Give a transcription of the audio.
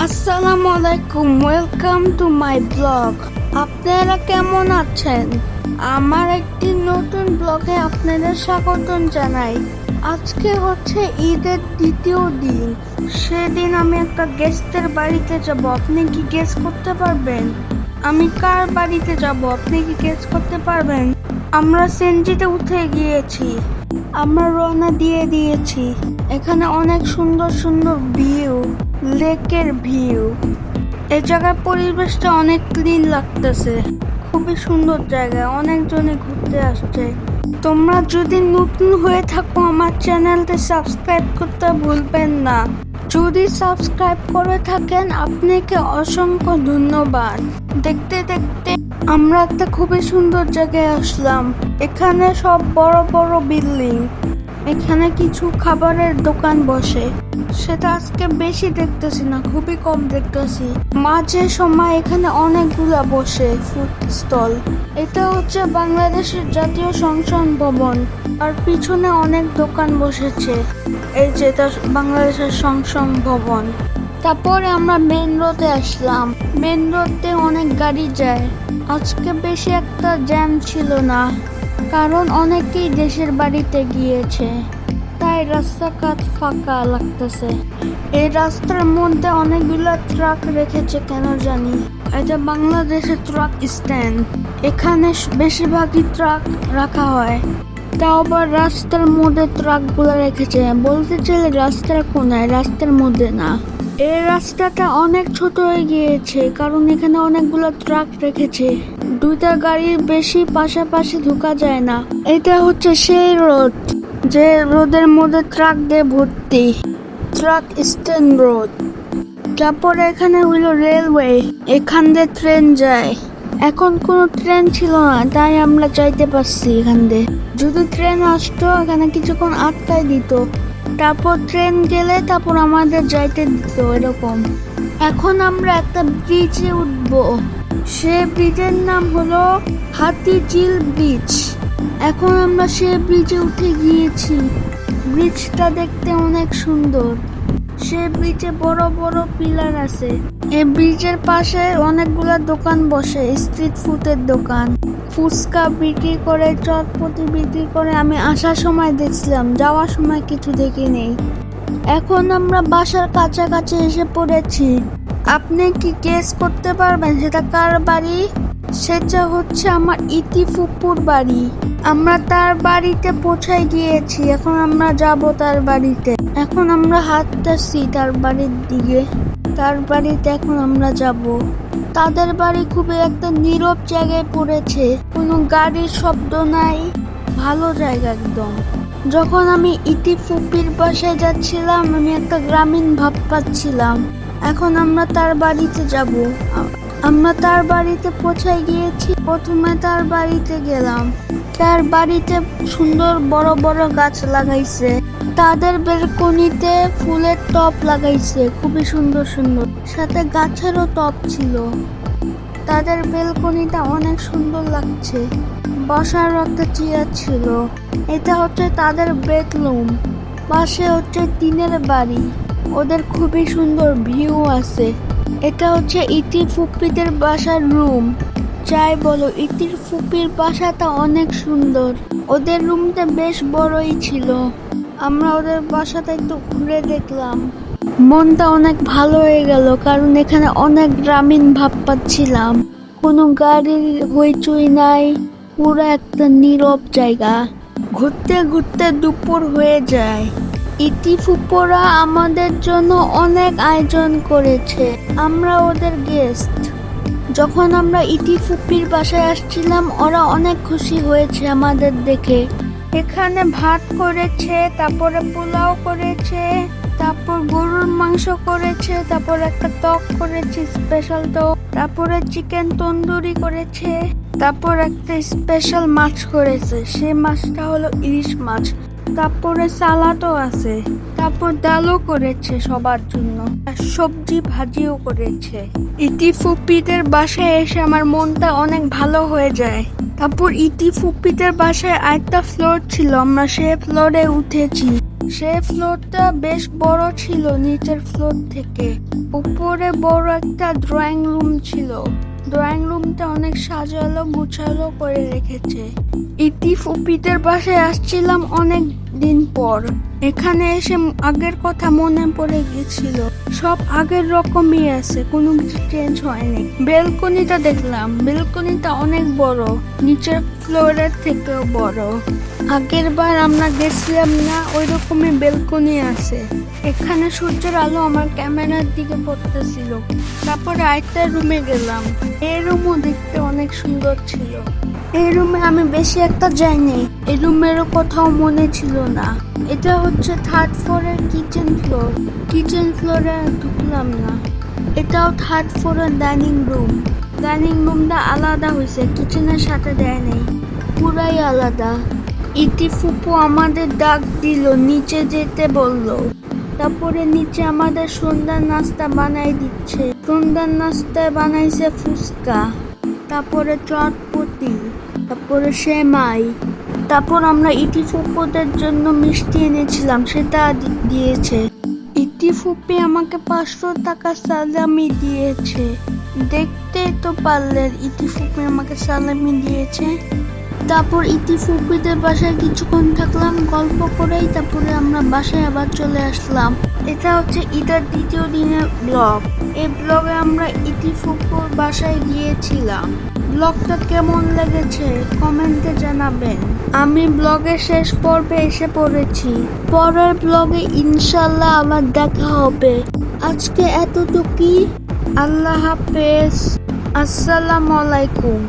আসসালামু আলাইকুম, welcome to my blog. আপনারা কেমন আছেন? আমার একটি নতুন ব্লগে আপনাদের স্বাগতম জানাই। আজকে হচ্ছে ঈদের দ্বিতীয় দিন। সেদিন আমি একটা গেস্টের বাড়িতে যাব। আপনি কি গেস করতে পারবেন আমি কার বাড়িতে যাব? আপনি কি গেস করতে পারবেন? আমরা সেনজিতে উঠে গিয়েছি, আমরা রওনা দিয়ে দিয়েছি। এখানে অনেক সুন্দর সুন্দর ভিউ, লেকের ভিউ। এই জায়গার পরিবেশটা অনেক ক্লিন লাগতেছে, খুবই সুন্দর জায়গা। অনেকজনে ঘুরতে আসছে। তোমরা যদি নতুন হয়ে থাকো আমার চ্যানেলটা সাবস্ক্রাইব করতে ভুলবেন না। যদি সাবস্ক্রাইব করে থাকেন আপনাকে অসংখ্য ধন্যবাদ। দেখতে দেখতে আমরা একটা খুবই সুন্দর জায়গায় আসলাম। এখানে সব বড় বড় বিল্ডিং। এখানে কিছু খাবারের দোকান বসে, সেটা আজকে বেশি দেখতেছি না, খুবই কম দেখতেছি। মাঝে সময় এখানে অনেকগুলা বসে ফুড স্টল। এটা হচ্ছে বাংলাদেশের জাতীয় সংসদ ভবন, আর পিছনে অনেক দোকান বসেছে। এই যে এটা বাংলাদেশের সংসদ ভবন। তারপরে আমরা মেন রোডে আসলাম। মেন রোডে অনেক গাড়ি যায়। আজকে বেশি একটা জ্যাম ছিল না, কারণ অনেকেই দেশের বাড়িতে গিয়েছে, তাই রাস্তাঘাট ফাঁকা লাগতেছে। এই রাস্তার মধ্যে অনেকগুলো ট্রাক রেখেছে কেন জানি। এটা বাংলাদেশের ট্রাক স্ট্যান্ড। এখানে বেশিরভাগই ট্রাক রাখা হয়। তাও আবার রাস্তার মধ্যে ট্রাকগুলো রেখেছে। বলতে চাইলে রাস্তার কোনায়, রাস্তার মধ্যে না। এই রাস্তাটা অনেক ছোট হয়ে গিয়েছে, কারণ এখানে অনেকগুলো ট্রাক রেখেছে। দুইটা গাড়ির বেশি পাশাপাশি ঢোকা যায় না। এটা হচ্ছে সেই রোড যে রোদের মধ্যে ট্রাক দিয়ে ভর্তি, ট্রাক স্ট্যান্ড রোড। তারপরে এখানে হইলো রেলওয়ে, এখান দিয়ে ট্রেন যায়। এখন কোনো ট্রেন ছিল না, তাই আমরা যাইতে পারছি এখান দিয়ে। যদি ট্রেন আসতো এখানে কিছুক্ষণ আটকাই দিত, তারপর ট্রেন গেলে তারপর আমাদের যাইতে দিত এরকম। এখন আমরা একটা ব্রিজে উঠবো। সে ব্রিজের নাম হলো হাতিঝিল ব্রিজ। এখন আমরা সে ব্রিজে উঠে গিয়েছি। ব্রিজটা দেখতে অনেক সুন্দর। সে ব্রিজে বড় বড় পিলার আছে। এই ব্রিজের পাশে অনেকগুলা দোকান বসে, স্ট্রিট ফুডের দোকান। ফুচকা বিক্রি করে, চটপটি বিক্রি করে। আমি আসার সময় দেখছিলাম, যাওয়ার সময় কিছু দেখি নেই। এখন আমরা বাসার কাছাকাছি এসে পড়েছি। আপনি কি গেস করতে পারবেন সেটা কার বাড়ি? সেটা হচ্ছে আমার ইতি ফুপুর বাড়ি। আমরা তার বাড়িতে পৌঁছাই গিয়েছি। এখন আমরা যাব তার বাড়িতে। এখন আমরা হাঁটতেছি তার বাড়ির দিকে। তার বাড়িতে এখন আমরা যাব। তাদের বাড়ি খুবই একটা নীরব জায়গায় পড়েছে, কোনো গাড়ির শব্দ নাই, ভালো জায়গা একদম। যখন আমি ইতি ফুপির বাসায় যাচ্ছিলাম আমি একটা গ্রামীণ ভাব পাচ্ছিলাম। এখন আমরা তার বাড়িতে যাব। আমরা তার বাড়িতে পৌঁছাই গিয়েছি। প্রথমে তার বাড়িতে গেলাম। তার বাড়িতে সুন্দর বড় বড় গাছ লাগাইছে। তাদের বেলকনিতে ফুলের টব লাগাইছে, খুবই সুন্দর সুন্দর। সাথে গাছেরও টব ছিল। তাদের বেলকনিটা অনেক সুন্দর লাগছে। বসার একটা চেয়ার ছিল। এটা হচ্ছে তাদের বেডরুম। পাশে হচ্ছে টিনের বাড়ি। ওদের খুবই সুন্দর ভিউ আছে। এটা হচ্ছে ইতি ফুপিদের বাসার রুম। যাই বলো, ইতির ফুপির বাসাটা অনেক সুন্দর। ওদের রুমটা বেশ বড়ই ছিল। আমরা ওদের বাসাটা একটু ঘুরে দেখলাম। মনটা অনেক ভালো হয়ে গেল, কারণ এখানে অনেক গ্রামীণ ভাব পাচ্ছিলাম। কোনো গাড়ির হইচই নাই, পুরো একটা নীরব জায়গা। ঘুরতে ঘুরতে দুপুর হয়ে যায়। ইতি ফুপোরা আমাদের জন্য অনেক আয়োজন করেছে। আমরা ওদের গেস্ট। যখন আমরা ইতি ফুপির বাসায় আসছিলাম ওরা অনেক খুশি হয়েছে আমাদের দেখে। এখানে ভাত করেছে, তারপরে পোলাও করেছে, তারপর গরুর মাংস করেছে, তারপর একটা টক করেছে, স্পেশাল টক, তারপরে চিকেন তন্দুরি করেছে, তারপর একটা স্পেশাল মাছ করেছে। সেই মাছটা হলো ইলিশ মাছ। তারপরে সালাদও আছে, তারপর ডালও করেছে সবার জন্য, আর সবজি ভাজিও করেছে। ইতি ফুপিদের বাসায় এসে আমার মনটা অনেক ভালো হয়ে যায়। তারপর ইতি ফুপিদের বাসায় আরেকটা ফ্লোর ছিল, আমরা সে ফ্লোরে উঠেছি। সে ফ্লোরটা বেশ বড় ছিল নিচের ফ্লোর থেকে। উপরে বড় একটা ড্রয়িং রুম ছিল। ড্রয়িং রুমটা অনেক সাজালো গুছালো করে রেখেছে। ইতি ফুপিদের বাসায় আসছিলাম অনেক দিন পর। এখানে এসে আগের কথা মনে পড়ে গেছিল। সব আগের রকমই আছে, কোনো কিছু চেঞ্জ হয়নি। বেলকনিটা দেখলাম, বেলকনিটা অনেক বড়, নিচের ফ্লোরের থেকেও বড়। আগের বার আমরা গেছিলাম না, ওই রকমই বেলকনি আছে। এখানে সূর্যের আলো আমার ক্যামেরার দিকে পড়তেছিল। তারপরে আরেকটা রুমে গেলাম। এই রুমও দেখতে অনেক সুন্দর ছিল। এই রুমে আমি বেশি একটা যাইনি, এই রুমেরও কোথাও মনে ছিল না। এটা হচ্ছে থার্ড ফ্লোরের কিচেন ফ্লোর। কিচেন ফ্লোরে ঢুকলাম না। এটাও থার্ড ফ্লোরের ডাইনিং রুম। ডাইনিং রুমটা আলাদা হয়েছে, কিচেনের সাথে দেয় নেই, পুরাই আলাদা। ইতি ফুপু আমাদের ডাক দিল, নিচে যেতে বললো। তারপরে নিচে আমাদের সন্ধ্যার নাস্তা বানাই দিচ্ছে। সন্ধ্যার নাস্তায় বানাইছে ফুচকা, তারপরে চটপটি, তারপরে সেমাই। তারপর আমরা ইতি ফুপুদের জন্য মিষ্টি এনেছিলাম, সেটা দিয়েছে। ইতি ফুপি আমাকে 500 টাকা সালামি দিয়েছে। দেখতেই তো পারলেন ইতি ফুপি আমাকে সালামি দিয়েছে। তারপর ইতি ফুপিদের বাসায় কিছুক্ষণ থাকলাম গল্প করেই, তারপরে আমরা বাসায় আবার চলে আসলাম। এটা হচ্ছে ঈদের দ্বিতীয় দিনের ব্লগ। এই ব্লগে আমরা ইতি ফুপুর বাসায় গিয়েছিলাম। ব্লগটা কেমন লেগেছে কমেন্টে জানাবেন। আমি ব্লগের শেষ পর্বে এসে পড়েছি। পরের ব্লগে ইনশাল্লাহ আবার দেখা হবে। আজকে এতটুকুই। আল্লাহ হাফেজ, আসসালামু আলাইকুম।